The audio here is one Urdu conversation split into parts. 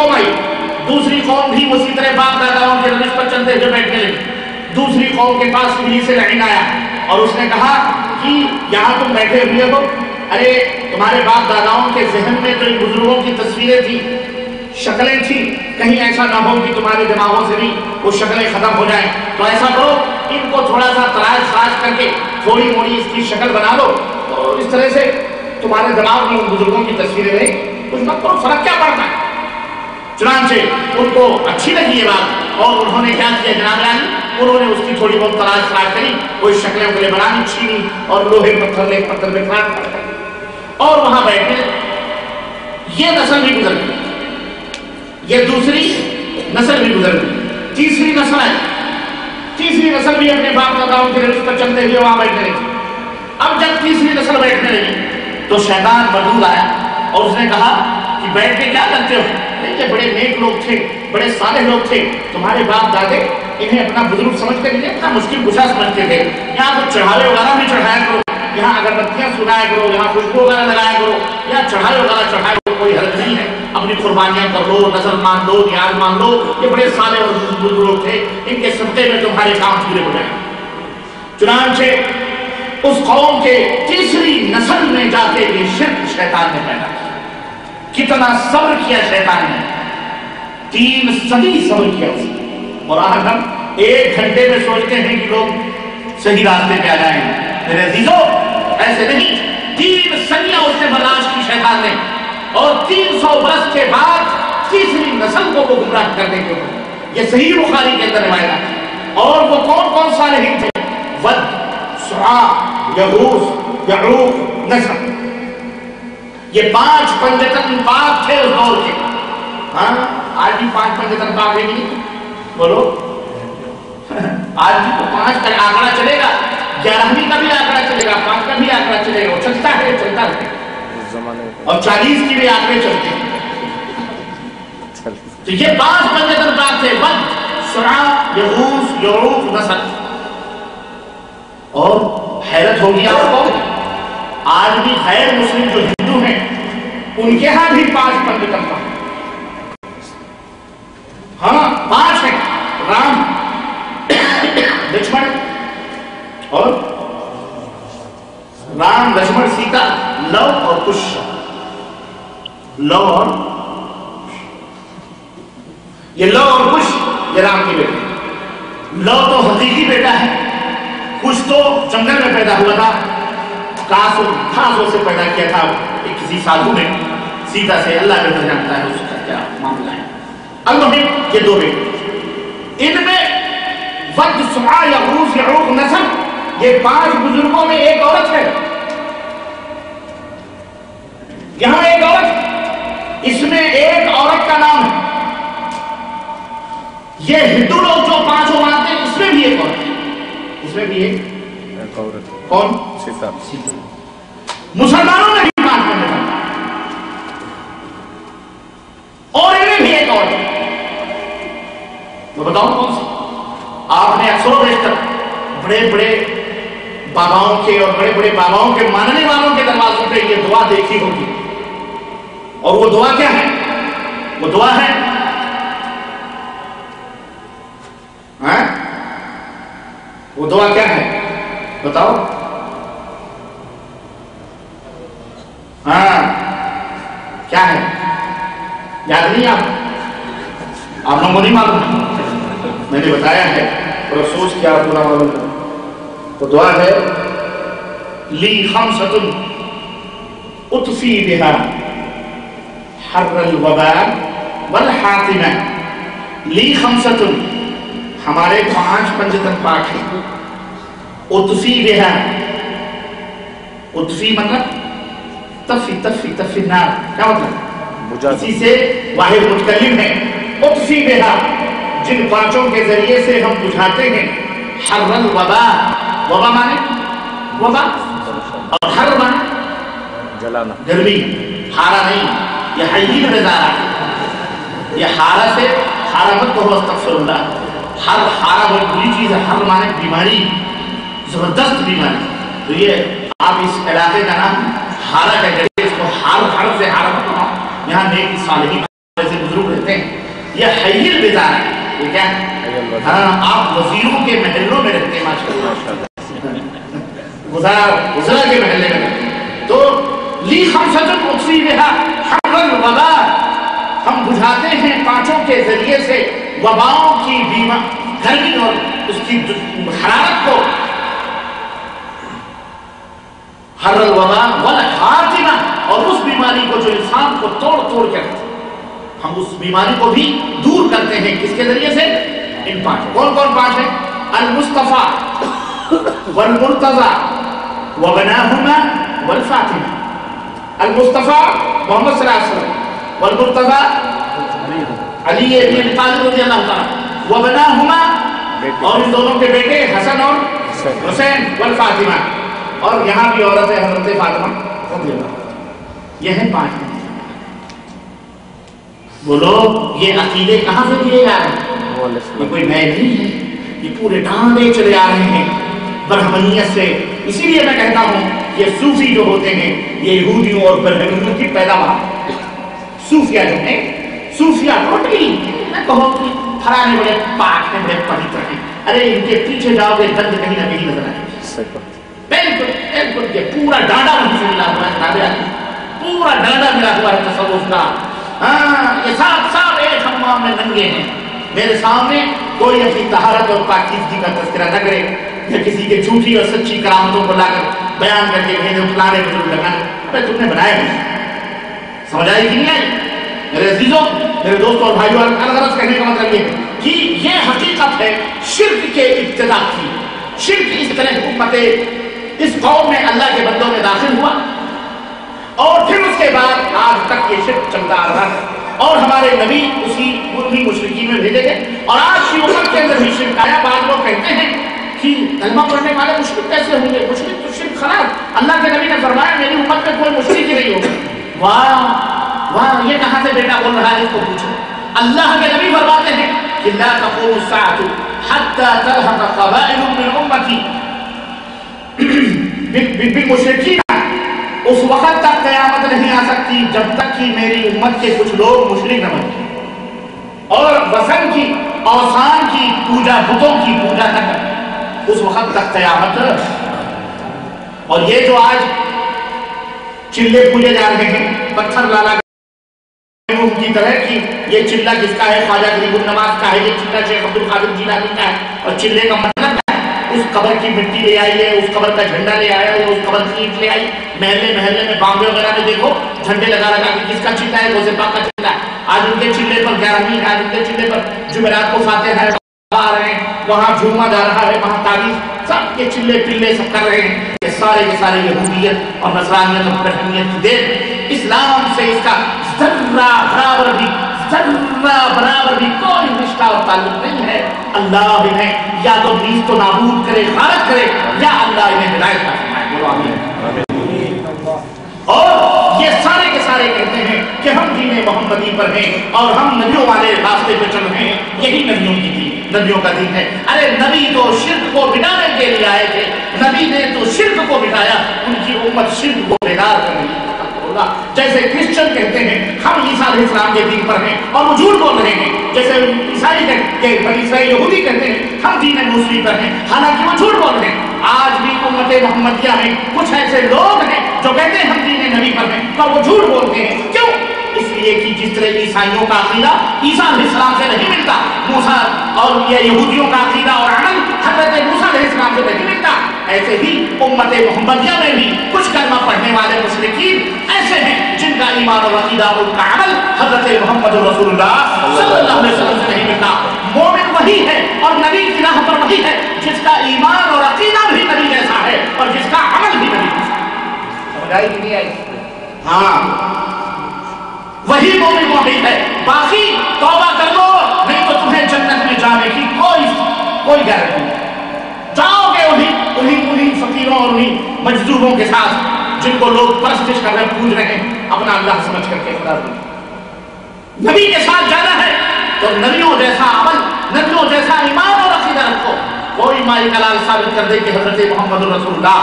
قوم آئی، دوسری قوم بھی اسی طرح باپ داداؤں کے روش پر چلتے ہوئے بیٹھنے لگی۔ دوسری قوم کے پاس ابلیس لعین آیا اور اس نے کہا کہ یہاں تم بیٹھے ہوئے ہو، ارے تمہارے باپ داداؤں کے ذہن میں تو ان بزرگوں کی تصویریں تھیں، شکلیں تھیں، کہیں ایسا نہ ہو کہ تمہارے دماغوں سے بھی وہ شکلیں ختم ہو جائیں، تو ایسا کرو ان کو تھوڑا سا تراش تراش کر کے تھوڑی موڑی اس کی شکل بنا لو، اور اس طرح سے تمہارے دماغ میں ان بزرگوں کی تصویریں رہیں، کچھ مت کرو، فرق کیا پڑتا ہے۔ چنانچہ ان کو اچھی لگی یہ بات اور انہوں نے کیا کیا جناب عالی، انہوں نے اس کی تھوڑی بہت تراش تراش کری، کوئی شکلیں وکلیں بنانی، چھینی اور لوہے پتھر لے پتھر میں کاٹ کر اور وہاں بیٹھے۔ یہ نسل بھی گزر گئی، یہ دوسری نسل بھی گزر گئی، تیسری نسل ہے، تیسری نسل بھی اپنے باپ داداؤں کے روش پر چلتے ہوئے وہاں بیٹھنے لگی۔ اب جب تیسری نسل بیٹھنے لگی تو شیطان مردود آیا اور اس نے کہا کہ بیٹھ کے کیا کرتے ہو، یہ بڑے نیک لوگ تھے، بڑے صالح لوگ تھے، تمہارے باپ دادے انہیں اپنا بزرگ سمجھ کر انہیں اپنا مشکل کشا سمجھتے تھے، یہاں تو چڑھاوے وغیرہ بھی چڑھایا کرو، یہاں اگربتیاں سنایا کرو، یہاں خوشبو وغیرہ لگایا کرو، یا چڑھاوے وغیرہ چڑھایا کرو، کوئی حرج نہیں ہے، اپنی قربانیاں کر لو، نظر مان لو، نیاز مان لو، یہ بڑے صالح اور بزرگ لوگ تھے، ان کے صدقے میں تمہارے کام پورے ہو جائیں۔ چنانچہ اس قوم کے تیسری نسل میں جا کے یہ شرک شیطان نے پیدا کیا۔ کتنا صبر کیا شیطان نے، 3 صدی صبر کیا اس نے، اور آج ہم 1 گھنٹے میں سوچتے ہیں کہ لوگ صحیح راستے پہ آ جائیں۔ میرے عزیزو ایسے نہیں، 3 صدیاں اس نے برداشت کی شیطان نے، اور 300 برس کے بعد تیسری نسل کو وہ گمراہ کرنے کے بعد یہ صحیح بخاری کے اندر روایت ہے۔ اور وہ کون کون صالحین تھے؟ ود، سعا، یغوث، یعوق، نصر، یہ 5 پنجتن پاک تھے اس دور کے۔ ہاں آج بھی 5 پنجتن پاک ہے نہیں؟ بولو آج بھی تو 5 کا آنکڑا چلے گا، 11ویں کا بھی آنکڑا چلے گا، 5 کا بھی آنکڑا چلے گا، وہ چلتا ہے چلتا ہے، اور 40 کی بھی آنکڑے چلتے ہیں۔ تو یہ 5 پنجتن پاک تھے، ود، سعا، یغوث، یعوق، نصر۔ اور حیرت ہوگی آپ کو، آج بھی غیر مسلم جو ہندو ہیں ان کے ہاں بھی 5 پنجتن پاک، ہاں 5 ہیں، رام، لکشمن اور رام، لکشمن، سیتا، لو اور کش، لو اور یہ لو اور کش یہ رام کے بیٹے۔ لو تو حقیقی بیٹا ہے، کش تو جنگل میں پیدا ہوا تھا، گھاسوں سے پیدا کیا تھا ایک کسی سادھو نے، سیتا سے، اللہ بہتر جانتا ہے اس کا کیا معاملہ ہے۔ المہم یہ 2 بیٹے، ان میں ود، سعا، یغوث، یعوق، نصر، یہ 5 بزرگوں میں ایک عورت ہے، یہاں ایک عورت، اس میں ایک عورت کا نام ہے۔ یہ ہندو لوگ جو 5 مانتے ہیں اس میں بھی ایک عورت ہے، اس میں بھی ایک عورت، کون؟ سیتا۔ مسلمانوں میں بھی 5 بندے ہیں اور ان میں بھی ایک عورت ہے، میں بتاؤں کون سی؟ آپ نے اکثر و بیشتر بڑے بڑے باباؤں کے اور بڑے بڑے باباؤں کے ماننے والوں کے دروازوں پہ یہ دعا دیکھی ہوگی، اور وہ دعا کیا ہے؟ وہ دعا ہے وہ دعا کیا ہے بتاؤ؟ ہاں کیا ہے؟ یاد نہیں آپ لوگوں کو نہیں معلوم؟ میں نے بتایا ہے اور افسوس کیا پورا معلوم ہے۔ وہ دعا ہے لی خمسۃ اطفی بہا حر الوباء والحاطمہ۔ لی خمسۃ، ہمارے 5 پنجتن پاک ہیں، اطفی بہا، اطفی مطلب تفی تفی تفی النار، کیا مطلب؟ اسی سے واحد متکلم ہے، اطفی بہا، جن 5 کے ذریعے سے ہم بجھاتے ہیں، حر الوباء، وبا مانے وبا، اور حر مانے جلانا، گرمی، حارہ نہیں، یہ حیین غزارہ، یہ حارہ سے حارہ مت کہو، استغفر اللہ، حارہ بہت بری چیز ہے، حر مانے بیماری، زبردست بیماری، تو یہ آپ اس علاقے کا نام حارہ کا جگہ، اس کو حر سے حارہ مت کہو، یہاں نیک صالحین ایسے بزرگ رہتے ہیں، یہ حیل بیدار ہے. یہ کیا ہے؟ ہاں، آپ وزیروں کے محلوں میں رہتے ہیں ماشاءاللہ، وزراء کے محلے میں رہتے ہیں. تو لی خمسۃ اصیبھا حر الوبا، ہم بجھاتے ہیں پانچوں کے ذریعے سے وباؤں کی گرمی اور اس کی حرارت کو. حر الوبا والخاتمہ، اور اس بیماری کو جو انسان کو توڑ توڑ کے رکھتے، ہم اس بیماری کو بھی دور کرتے ہیں. کس کے ذریعے سے؟ ان پانچ. کون کون پانچ ہیں؟ المصطفیٰ والمرتضیٰ وبناہما والفاطمہ. المصطفیٰ محمد صلی اللہ علیہ وسلم، والمرتضیٰ علی بن ابی طالب رضی اللہ تعالیٰ، وبناہما، اور ان دونوں کے بیٹے حسن اور حسین، والفاطمہ، اور یہاں بھی عورت ہے حضرت فاطمہ رضی اللہ. یہ ہیں پانچ. بولو یہ عقیدے کہاں سے دیے جا رہے ہیں؟ یہ کوئی نئے نہیں ہے، یہ پورے ڈانڈے چلے آ رہے ہیں برہمنیت سے. اسی لیے میں کہتا ہوں یہ صوفی جو ہوتے ہیں یہ یہودیوں اور برہمنیوں کی پیداوار. صوفیہ جو ہیں، صوفیہ ٹوٹلی نہ کہو کہ پھرانے بڑے پاک ہیں، بڑے پوتر ہیں. ارے ان کے پیچھے جاؤ گے دند کہیں نہ کہیں نظر آئے. بالکل بالکل یہ پورا ڈانڈا وہیں سے ملا ہوا ہے، پورا ڈانڈا ملا ہوا ہے تصوف کا. ہاں، یہ سب ایک حمام میں ننگے ہیں. میرے سامنے کوئی اپنی طہارت اور پاکیزگی کا تذکرہ نہ کرے، یا کسی کے جھوٹی اور سچی کرامتوں کو لا کر بیان کر کے بھیجے فلانے بزرگ لگانے. ارے تم نے بنایا نہیں، سمجھ آئی کہ نہیں آئی؟ میرے عزیزوں، میرے دوستوں اور بھائیوں، الغرض کہنے کا مطلب یہ ہے کہ یہ حقیقت ہے شرک کے ابتدا کی. شرک اس طرح حکومت اس قوم میں اللہ کے بندوں میں داخل ہوا، اور پھر اس کے بعد آج تک یہ شرک چلتا آ رہا ہے، اور ہمارے نبی انہی مشرکین میں بھیجے گئے، اور آج کی امت کے اندر بھی شرک آیا. بعض لوگ کہتے ہیں کہ کلمہ پڑھنے والے مشرک کیسے ہوں گے؟ مشرک تو شرک خلاف. اللہ کے نبی نے فرمایا میری امت میں کوئی مشرک ہی نہیں ہوگا. واہ واہ، یہ کہاں سے بیٹا بول رہا ہے؟ اس کو پوچھو. اللہ کے نبی فرماتے ہیں کہ لا تقوم الساعة حتى تلحق قبائل من امتی بالمشرکین. اس وقت تک قیامت نہیں آ سکتی جب تک کہ میری امت کے کچھ لوگ مشرک نہ بن جائیں اور وثن کی، اوثان کی پوجا، بتوں کی پوجا نہ کریں. اس وقت تک قیامت. اور یہ جو آج چلے پوجے جا رہے ہیں، پتھر لالا کی طرح کی، یہ چلہ کس کا ہے؟ خواجہ غریب النواز کا ہے. یہ چلہ شیخ عبد القادر جیلانی کا ہے. اور چلے کا مطلب اس قبر کی مٹی لے آئی ہے، اس قبر کا جھنڈا لے آیا ہے، اس قبر کی اینٹ لے آئی. محلے محلے میں بامبے وغیرہ میں دیکھو جھنڈے لگا لگا کے کس کا چلہ ہے؟ روزے پاک کا چلہ ہے. آج ان کے چلے پر 11ویں، آج ان کے چلے پر جمعرات کو فاتحہ ہے آ رہے ہیں، وہاں جھوما جا رہا ہے، وہاں تعریف، سب کے چلے پلے سب کر رہے ہیں. یہ سارے کے سارے یہودیت اور نصرانیت اور برہمنیت کی دین. اسلام سے اس کا ذرہ برابر بھی کوئی رشتہ اور تعلق نہیں ہے. اللہ انہیں یا تو نیست و نابود کرے، غارت کرے، یا اللہ انہیں ہدایت کا فرمائے. بولو آمین. اور یہ سارے کے سارے کہتے ہیں کہ ہم دین محمدی پر ہیں اور ہم نبیوں والے راستے پہ چل رہے ہیں. یہی نبیوں کی دین، نبیوں کا دین ہے. ارے نبی تو شرک کو مٹانے کے لیے آئے تھے، نبی نے تو شرک کو مٹایا. ان کی امت شرک کو بیدار کر رہی ہے. جیسے کرسچن کہتے ہیں ہم عیسیٰ علیہ السلام کے دین پر ہیں اور وہ جھوٹ بول رہے ہیں. جیسے عیسائی یہودی کہتے ہیں ہم دین موسوی پر ہیں، حالانکہ وہ جھوٹ بول رہے ہیں. آج بھی امت محمدیہ میں کچھ ایسے لوگ ہیں جو کہتے ہیں ہم دین نبی پر ہیں، اور وہ جھوٹ بولتے ہیں. کیوں؟ اس لیے کہ جس طرح عیسائیوں کا عقیدہ عیسیٰ علیہ السلام سے نہیں ملتا، موسیٰ اور یہ یہودیوں کا عقیدہ اور عمل حضرت موسیٰ علیہ السلام سے نہیں ملتا، ایسے ہی امت محمدیہ میں بھی کچھ کلمہ پڑھنے والے مشرکین ایسے ہیں جن کا ایمان اور عقیدہ اور ان کا عمل حضرت محمد رسول اللہ صلی اللہ علیہ وسلم سے نہیں ملتا. مومن وہی ہے اور نبی کی راہ پر وہی ہے جس کا ایمان اور عقیدہ بھی نبی جیسا ہے اور جس کا عمل بھی نبی جیسا ہے. سمجھ آئی کہ نہیں آئی؟ ہاں، وہی مومن موحد ہے. باقی توبہ کر لو نہیں تو تمہیں جنت میں جانے کی کوئی گارنٹی نہیں. جاؤ گے انہی فقیروں اور انہی مجذوبوں کے ساتھ جن کو لوگ پرستش کر رہے ہیں، پوج رہے ہیں، اپنا اللہ سمجھ کر کے خدا دے. نبی کے ساتھ جانا ہے تو نبیوں جیسا عمل، نبیوں جیسا ایمان اور عقیدہ رکھو. کوئی مائی کلال ثابت کر دے کہ حضرت محمد رسول اللہ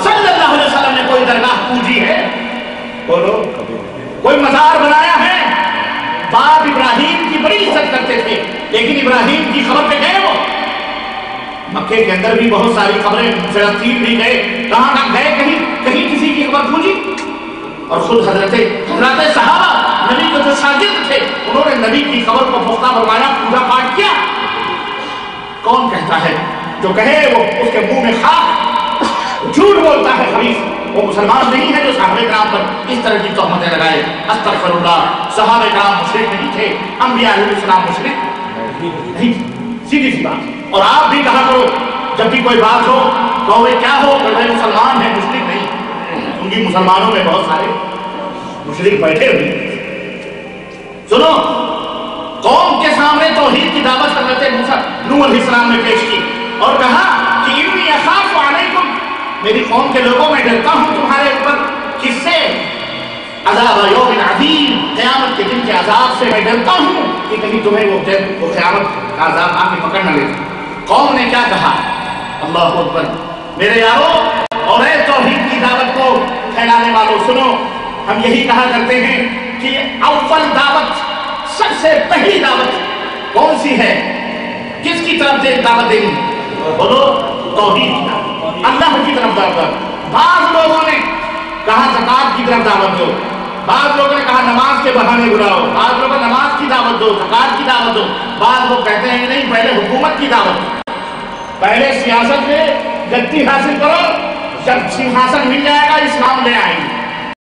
صلی اللہ علیہ وسلم نے کوئی درگاہ پوجی ہے؟ بولو. کوئی مزار بنایا ہے؟ باپ ابراہیم کی بڑی عزت کرتے تھے، لیکن ابراہیم کی قبر پہ گئے وہ؟ مکے کے اندر بھی بہت ساری قبریں، فلسطین بھی گئے، کہاں کہاں گئے، کہیں کسی کی قبر پوجی؟ اور خود حضرت صحابہ نبی کے جو شاگرد تھے انہوں نے نبی کی قبر کو پختہ بنوایا، پوجا پاٹ کیا۔ کون کہتا ہے؟ جو کہے وہ اس کے منہ میں خاک، جھوٹ بولتا ہے خبیث، وہ مسلمان نہیں ہے جو صحابہ کرام پر اس طرح کی تہمتیں لگائے۔ استغفر اللہ، صحابہ کرام مشرک نہیں تھے، انبیاء علیہ السلام مشرک نہیں، سیدھی سی بات۔ اور آپ بھی کہا کرو جب بھی کوئی بات ہو تو وہ کیا ہو کہ وہ مسلمان ہیں، مشرک نہیں، ان کی مسلمانوں میں بہت سارے مشرک بیٹھے ہوئے۔ سنو، قوم کے سامنے توحید کی دعوت حضرت نوح علیہ السلام نے پیش کی اور کہا کہ انی اخاف علیکم، میری قوم کے لوگوں میں ڈرتا ہوں تمہارے اوپر، کس سے؟ عذاب یوم عظیم، قیامت کے دن کے عذاب سے میں ڈرتا ہوں کہ کہیں تمہیں وہ قیامت کا عذاب آ کے پکڑ نہ لے۔ قوم نے کیا کہا؟ اللہ اکبر، میرے یارو اور اے توحید کی دعوت کو پھیلانے والوں، سنو، ہم یہی کہا کرتے ہیں کہ اول دعوت، سب سے پہلی دعوت کون سی ہے؟ کس کی طرف دعوت دینی؟ بولو، توحید کی دعوت، اللہ کی طرف دعوت۔ بعض لوگوں نے کہا زکات کی طرف دعوت دو، بعض لوگوں نے کہا نماز کے بہانے بلاؤ، بعض لوگوں نے نماز کی دعوت دو، زکات کی دعوت دو، بعض لوگ کہتے ہیں نہیں، پہلے حکومت کی دعوت، پہلے سیاست میں گدی حاصل کرو، جب سنہاسن مل جائے گا اسلام لے آئیں گے۔